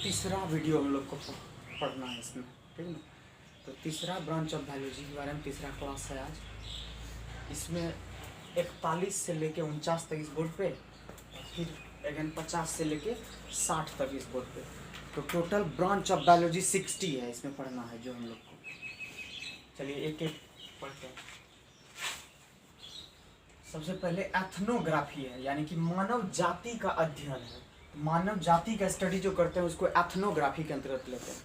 तीसरा वीडियो हम लोग को पढ़ना है इसमें, ठीक है ना। तो तीसरा ब्रांच ऑफ बायोलॉजी के बारे में तीसरा क्लास है आज। इसमें 41 से लेके 49 तक इस बोर्ड पे, फिर अगेन 50 से लेके 60 तक इस बोर्ड पे। तो टोटल ब्रांच ऑफ बायोलॉजी 60 है, इसमें पढ़ना है जो हम लोग को। चलिए एक एक पढ़ते हैं। सबसे पहले एथनोग्राफी है, यानी कि मानव जाति का अध्ययन है। मानव जाति का स्टडी जो करते हैं उसको एथनोग्राफी के अंतर्गत लेते हैं।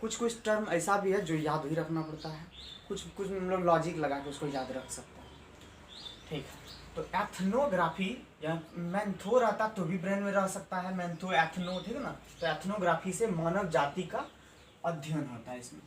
कुछ कुछ टर्म ऐसा भी है जो याद ही रखना पड़ता है, कुछ कुछ हम लोग लॉजिक लगा के उसको याद रख सकते हैं, ठीक है। तो एथनोग्राफी या मैंथो रहता तो भी ब्रेन में रह सकता है, मैंथो एथनो, ठीक है ना। तो एथनोग्राफी से मानव जाति का अध्ययन होता है इसमें।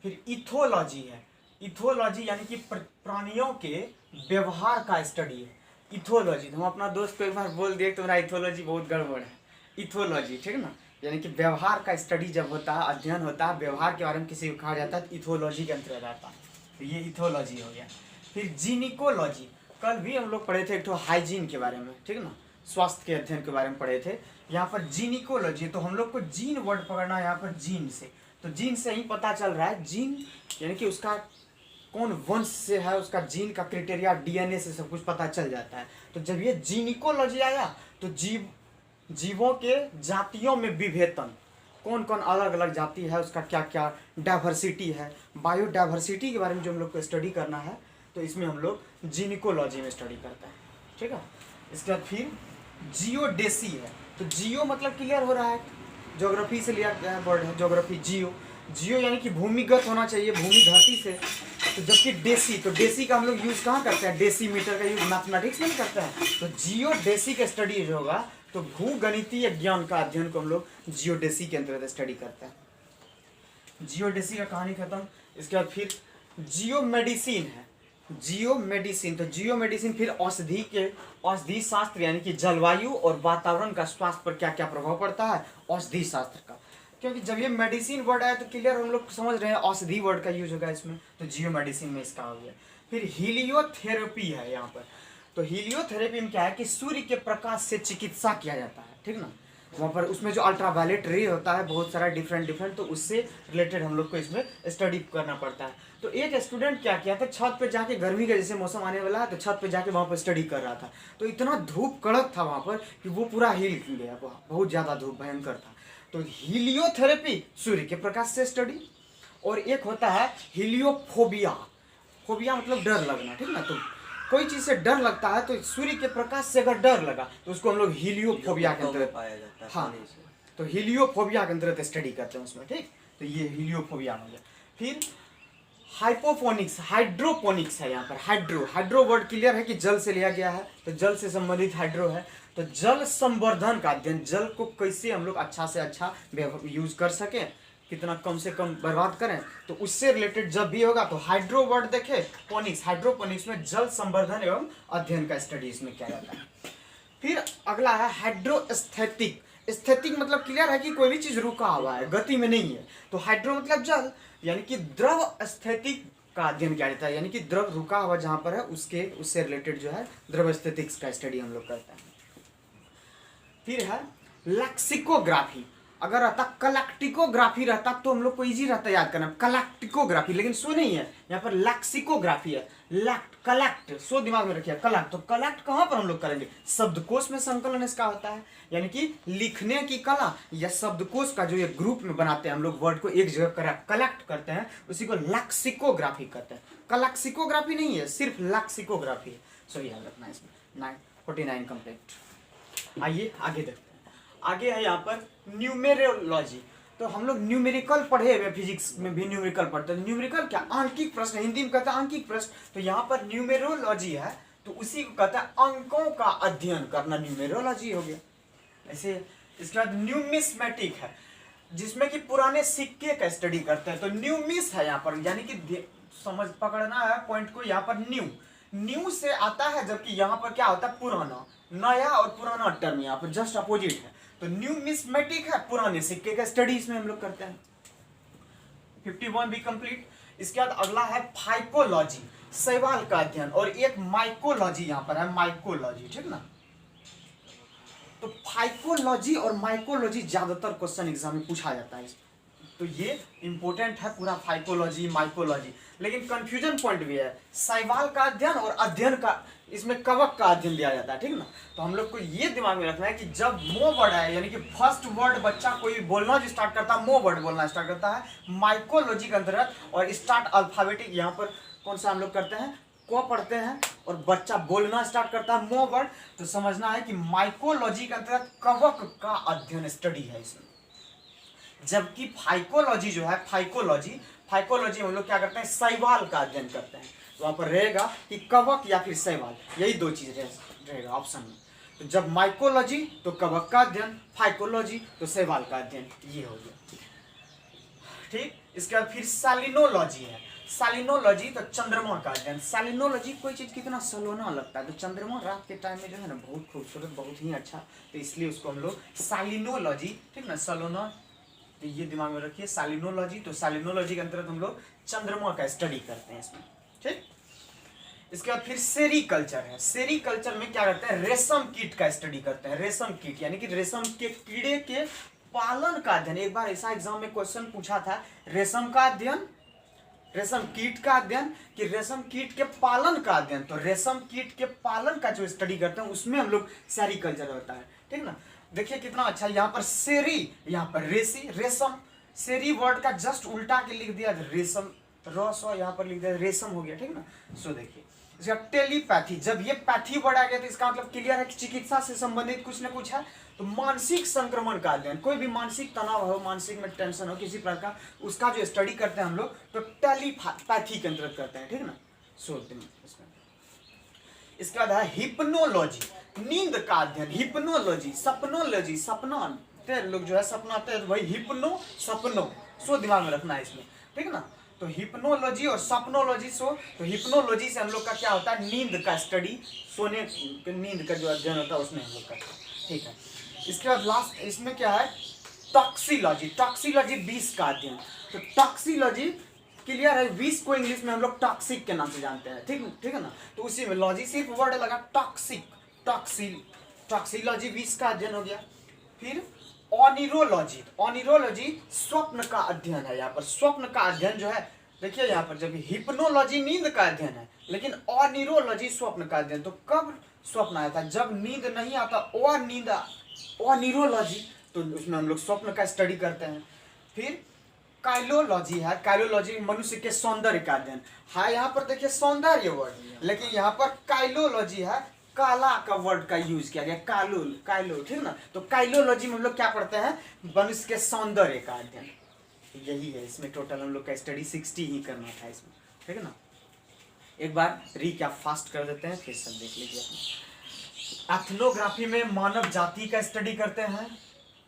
फिर इथोलॉजी है। इथोलॉजी यानी कि प्राणियों के व्यवहार का स्टडी है इथोलॉजी। हम अपना दोस्त को एक बार बोल दिए तो मेरा इथोलॉजी बहुत गड़बड़ है, इथोलॉजी, ठीक है ना। यानी कि व्यवहार का स्टडी जब होता है, अध्ययन होता है, व्यवहार के बारे में किसी को कहा जाता है तो इथोलॉजी के अंतर्गत आता है। तो ये इथोलॉजी हो गया। फिर जीनिकोलॉजी, कल भी हम लोग पढ़े थे एक तो हाइजीन के बारे में, ठीक है ना, स्वास्थ्य के अध्ययन के बारे में पढ़े थे। यहाँ पर जीनिकोलॉजी, तो हम लोग को जीन वर्ड पकड़ना है यहाँ पर जीन से। तो जीन से ही पता चल रहा है, जीन यानी कि उसका कौन वंश से है, उसका जीन का क्राइटेरिया डीएनए से सब कुछ पता चल जाता है। तो जब ये जीनिकोलॉजी आया तो जीवों के जातियों में विभेदन, कौन कौन अलग अलग जाति है, उसका क्या क्या डाइवर्सिटी है, बायोडाइवर्सिटी के बारे में जो हम लोग को स्टडी करना है, तो इसमें हम लोग जीनिकोलॉजी में स्टडी करते हैं, ठीक है। इसके बाद फिर जियोडेसी है। तो जियो मतलब क्लियर हो रहा है, ज्योग्राफी से लिया गया वर्ड है ज्योग्राफी। जियो यानी कि भूमिगत होना चाहिए, भूमि धरती से। तो जबकि डेसी, तो डेसी का हम लोग यूज कहाँ करते हैं, डेसीमीटर का यूज मैथमेटिक्स में करते हैं। तो जियोडेसी का स्टडी जो होगा तो भूगणितीय ज्ञान का अध्ययन को हम लोग जियोडेसी के अंतर्गत स्टडी करते हैं। जियोडेसी का कहानी खत्म। इसके बाद फिर जियो मेडिसिन है। जियो मेडिसिन, तो जियो मेडिसिन फिर औषधि शास्त्र, यानी कि जलवायु और वातावरण का स्वास्थ्य पर क्या क्या प्रभाव पड़ता है, औषधि शास्त्र का। क्योंकि जब ये मेडिसिन वर्ड आया तो क्लियर हम लोग समझ रहे हैं औषधि वर्ड का यूज होगा इसमें, तो जियो मेडिसिन में इसका हो गया। फिर हीलियोथेरेपी है यहाँ पर। तो हीलियोथेरेपी में क्या है कि सूर्य के प्रकाश से चिकित्सा किया जाता है, ठीक ना। वहाँ पर उसमें जो अल्ट्रावायलेट रे होता है बहुत सारा डिफरेंट, तो उससे रिलेटेड हम लोग को इसमें स्टडी करना पड़ता है। तो एक स्टूडेंट क्या किया था, छत पे जाके, गर्मी का जैसे मौसम आने वाला है तो छत पे जाके वहाँ पर स्टडी कर रहा था। तो इतना धूप कड़क था वहाँ पर कि वो पूरा हिल गया, बहुत ज़्यादा धूप भयंकर था। तो हीलियोथेरेपी सूर्य के प्रकाश से स्टडी। और एक होता है हीलियोफोबिया। फोबिया मतलब डर लगना, ठीक ना। तो कोई चीज से डर लगता है तो सूर्य के प्रकाश से अगर डर लगा तो उसको हम लोग हीलियोफोबिया के अंतर्गत पाया जाता है। हाँ, तो हीलियोफोबिया के अंतर्गत स्टडी करते हैं उसमें, ठीक। तो ये हीलियोफोबिया हो गया। फिर हाइपोफोनिक्स, हाइड्रोपोनिक्स है यहाँ पर। हाइड्रो वर्ड क्लियर है कि जल से लिया गया है, तो जल से संबंधित हाइड्रो है। तो जल संवर्धन का अध्ययन, जल को कैसे हम लोग अच्छा से अच्छा यूज कर सकें, कितना कम से कम बर्बाद करें, तो उससे रिलेटेड जब भी होगा तो हाइड्रो वर्ड देखे, पोनिक्स, हाइड्रोपोनिक्स में जल संवर्धन एवं अध्ययन का स्टडी इसमें किया जाता है। फिर अगला है हाइड्रोस्थेटिक। स्थैतिक मतलब क्लियर है कि कोई भी चीज रुका हुआ है, गति में नहीं है। तो हाइड्रो मतलब जल, यानी कि द्रव स्थैतिक का अध्ययन किया जाता है, यानी कि द्रव रुका हुआ जहां पर है उससे रिलेटेड जो है द्रव स्थैतिक्स का स्टडी हम लोग करते हैं। फिर है लैक्सिकोग्राफी। अगर रहता कलेक्टिकोग्राफी रहता तो हम लोग को इजी रहता याद करना, कलेक्टिकोग्राफी, लेकिन सो नहीं है, यहाँ पर लैक्सिकोग्राफी है। कलेक्ट, सो दिमाग में रखिए, कलेक्ट। तो कलेक्ट कहाँ पर हम लोग करेंगे, शब्दकोश में संकलन इसका होता है, यानी कि लिखने की कला या शब्दकोश का जो ये ग्रुप में बनाते हैं हम लोग, वर्ड को एक जगह कलेक्ट करते हैं, उसी को लैक्सिकोग्राफी करते हैं। कलेक्सिकोग्राफी नहीं है, सिर्फ लैक्सिकोग्राफी है। सो याद रखना इसमें। 49 कंप्लीट। आइए आगे देखते हैं। आगे है यहाँ पर न्यूमेरोलॉजी। तो हम लोग न्यूमेरिकल पढ़े हुए, फिजिक्स में भी न्यूमेरिकल पढ़ते हैं। न्यूमेरिकल क्या, आंकिक प्रश्न, हिंदी में कहते हैं आंकिक प्रश्न। तो यहाँ पर न्यूमेरोलॉजी है, तो उसी को कहता है अंकों का अध्ययन करना, न्यूमेरोलॉजी हो गया। ऐसे इसके बाद न्यूमिस्मेटिक है, जिसमें कि पुराने सिक्के का स्टडी करते हैं। तो न्यूमिस है यहाँ पर, यानी कि समझ पकड़ना है पॉइंट को। यहाँ पर न्यू से आता है, जबकि यहाँ पर क्या होता है, पुराना, नया और पुराना टर्म यहाँ पर जस्ट अपोजिट है। तो न्यूमिस्मेटिक है, पुराने सिक्के का स्टडी इसमें हम लोग करते हैं। 51 भी कंप्लीट। इसके बाद अगला है फाइकोलॉजी, शैवाल का अध्ययन, और एक माइकोलॉजी यहाँ पर है, माइकोलॉजी, ठीक ना। तो फाइकोलॉजी और माइकोलॉजी ज्यादातर क्वेश्चन एग्जाम में पूछा जाता है, तो ये इंपॉर्टेंट है पूरा फाइकोलॉजी माइकोलॉजी। लेकिन कंफ्यूजन पॉइंट भी है, शैवाल का अध्ययन और अध्ययन का, इसमें कवक का अध्ययन दिया जाता है, ठीक ना। तो हम लोग को ये दिमाग में रखना है कि जब मो वर्ड है, यानी कि फर्स्ट वर्ड बच्चा कोई बोलना जो स्टार्ट करता है, मो वर्ड बोलना स्टार्ट करता है माइकोलॉजी के अंतर्गत, और स्टार्ट अल्फाबेटिक यहाँ पर कौन सा हम लोग करते हैं, को पढ़ते हैं, और बच्चा बोलना स्टार्ट करता है मो वर्ड, तो समझना है कि माइकोलॉजी के अंतर्गत कवक का अध्ययन स्टडी है इसमें। जबकि फाइकोलॉजी जो है, फाइकोलॉजी हम लोग क्या करते हैं, शैवाल का अध्ययन करते हैं। तो वहां पर रहेगा कि कवक या फिर शैवाल, यही दो चीज रहेगा ऑप्शन में। तो जब माइकोलॉजी तो कवक का अध्ययन, फाइकोलॉजी तो शैवाल का अध्ययन, ये हो गया, ठीक। इसके बाद फिर सालिनोलॉजी है, सालिनोलॉजी तो चंद्रमा का अध्ययन। सालिनोलॉजी कोई चीज कितना सलोना लगता है, तो चंद्रमा रात के टाइम में जो है ना बहुत खूबसूरत, बहुत ही अच्छा, तो इसलिए उसको हम लोग सालिनोलॉजी, ठीक ना, सलोना, तो ये दिमाग में रखिए सालिनोलॉजी। तो सालिनोलॉजी के अंतर्गत हम लोग चंद्रमा का स्टडी करते हैं इसमें, ठीक। इसके बाद फिर सेरीकल्चर है, सेरीकल्चर में क्या करते हैं, रेशम कीट का स्टडी करते हैं। रेशम कीट यानी कि रेशम के कीड़े के पालन का अध्ययन। एक बार ऐसा एग्जाम में क्वेश्चन पूछा था, रेशम का अध्ययन, रेशम कीट का अध्ययन कि रेशम कीट के पालन का अध्ययन। तो रेशम कीट के पालन का जो स्टडी करते हैं उसमें हम लोग सेरीकल्चर होता है, ठीक ना। देखिए कितना अच्छा, यहाँ पर सेरी, यहाँ पर रेसी, रेशम, सेरी वर्ड का जस्ट उल्टा के लिख दिया रेशम, रसो यहाँ पर लिख दिया रेशम, हो गया, ठीक ना। सो देखिए इसका टेलीपैथी, जब ये पैथी वर्ड आ गया तो इसका मतलब क्लियर है कि चिकित्सा से संबंधित कुछ न कुछ है। तो मानसिक संक्रमण का अध्ययन, कोई भी मानसिक तनाव हो, मानसिक में टेंशन हो किसी प्रकार, उसका जो स्टडी करते हैं हम लोग, तो टेलीपैथी के अंतर्गत करते हैं, ठीक ना। सो इसके बाद है हिप्नोलॉजी, नींद का अध्ययन। हिप्नोलॉजी, सपनोलॉजी, सपना लोग जो है सपना थे, वही हिप्नो सपनो, सो दिमाग में रखना है इसमें, ठीक ना। तो हिप्नोलॉजी और सपनोलॉजी, सो तो हिप्नोलॉजी से हम लोग का क्या होता है, नींद का स्टडी, सोने नींद का जो अध्ययन होता है उसमें हम लोग करते हैं, ठीक है। इसके बाद लास्ट इसमें क्या है, टॉक्सिलॉजी, टॉक्सिलॉजी विष का अध्ययन। तो टॉक्सिलॉजी क्लियर है, विष को इंग्लिश में हम लोग टॉक्सिक के नाम से जानते हैं, ठीक है ना। तो उसी में लॉजी सिर्फ वर्ड लगा टॉक्सिक, टॉक्सिलॉजी विष का अध्ययन हो गया। फिर ऑनिरोलॉजी, ऑनिरोलॉजी स्वप्न का अध्ययन है। यहाँ पर स्वप्न का अध्ययन जो है, देखिए यहाँ पर जब हिप्नोलॉजी नींद का अध्ययन है, लेकिन ऑनिरोलॉजी स्वप्न का अध्ययन। तो कब स्वप्न आया था, जब नींद नहीं आता, ऑनिरोलॉजी, तो उसमें हम लोग स्वप्न का स्टडी करते हैं। फिर काइलोलॉजी है, काइलोलॉजी मनुष्य के सौंदर्य का अध्ययन है। यहाँ पर देखिए सौंदर्य वर्ड, लेकिन यहाँ पर काइलोलॉजी है, काला का वर्ड का यूज किया गया, काइलो, ठीक ना। तो काइलोलॉजी में हम लोग क्या पढ़ते हैं, मनुष्य के सौंदर्य का अध्ययन, यही है। इसमें टोटल हम लोग का स्टडी 60 ही करना था इसमें, ठीक है ना। एक बार रिकैप फास्ट कर देते हैं, फिर सब देख लीजिए। एथनोग्राफी में मानव जाति का स्टडी करते हैं।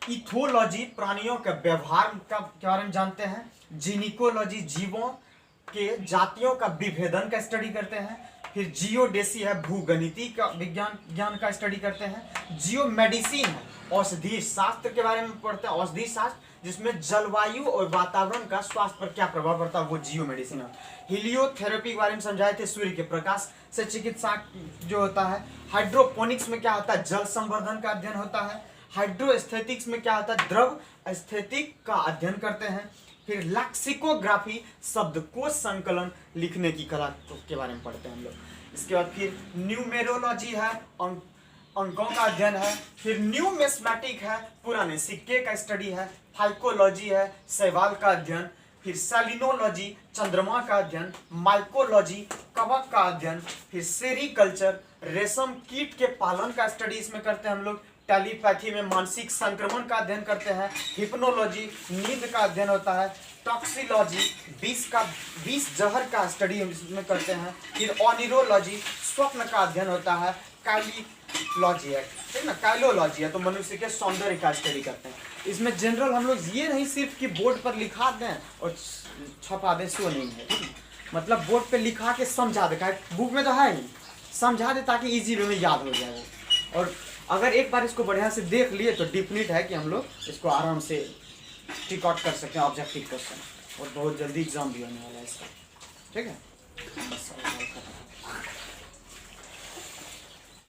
इथोलॉजी प्राणियों के व्यवहार के बारे में जानते हैं। जीनिकोलॉजी जीवों के जातियों का विभेदन का स्टडी करते हैं। फिर जियोडेसी है, भूगणितीय का ज्ञान का स्टडी करते हैं। जियो मेडिसिन है, औषधि शास्त्र के बारे में पढ़ते हैं, औषधि शास्त्र जिसमें जलवायु और वातावरण का स्वास्थ्य पर क्या प्रभाव पड़ता है, वो जियो मेडिसिन है। हिलियोथेरेपी के बारे में समझाए थे, सूर्य के प्रकाश से चिकित्सा जो होता है। हाइड्रोपोनिक्स में क्या होता है, जल संवर्धन का अध्ययन होता है। हाइड्रोस्थेटिक्स में क्या होता है, द्रव स्थैतिक का अध्ययन करते हैं। फिर लैक्सिकोग्राफी शब्दकोश संकलन लिखने की कला के बारे में पढ़ते हैं हम लोग। इसके बाद फिर न्यूमेरोलॉजी है, अंकों का अध्ययन है। फिर न्यूमेस्मेटिक है, पुराने सिक्के का स्टडी है। फाइकोलॉजी है, शैवाल का अध्ययन। फिर सेलिनोलॉजी चंद्रमा का अध्ययन। माइकोलॉजी कवक का अध्ययन। फिर सेरीकल्चर रेशम कीट के पालन का स्टडी इसमें करते हैं हम लोग। टेलीपैथी में मानसिक संक्रमण का अध्ययन करते हैं। हिप्नोलॉजी नींद का अध्ययन होता है। टॉक्सिलॉजी विष जहर का स्टडी इसमें करते हैं। फिर ऑनिरोलॉजी स्वप्न का अध्ययन होता है। काइलोलॉजी है, ठीक ना, काइलोलॉजी है तो मनुष्य के सौंदर्य का स्टडी करते हैं। इसमें जनरल हम लोग ये नहीं सिर्फ कि बोर्ड पर लिखा दें और छपा दें, सो नहीं है, ठीक है। मतलब बोर्ड पे लिखा के समझा दे, बुक में तो है ही, समझा दे ताकि इजी वे में याद हो जाए। और अगर एक बार इसको बढ़िया से देख लिए तो डेफिनेट है कि हम लोग इसको आराम से टिक आउट कर सकते हैं ऑब्जेक्टिव क्वेश्चन। और बहुत जल्दी एग्ज़ाम भी होने वाला है इसका, ठीक है। बस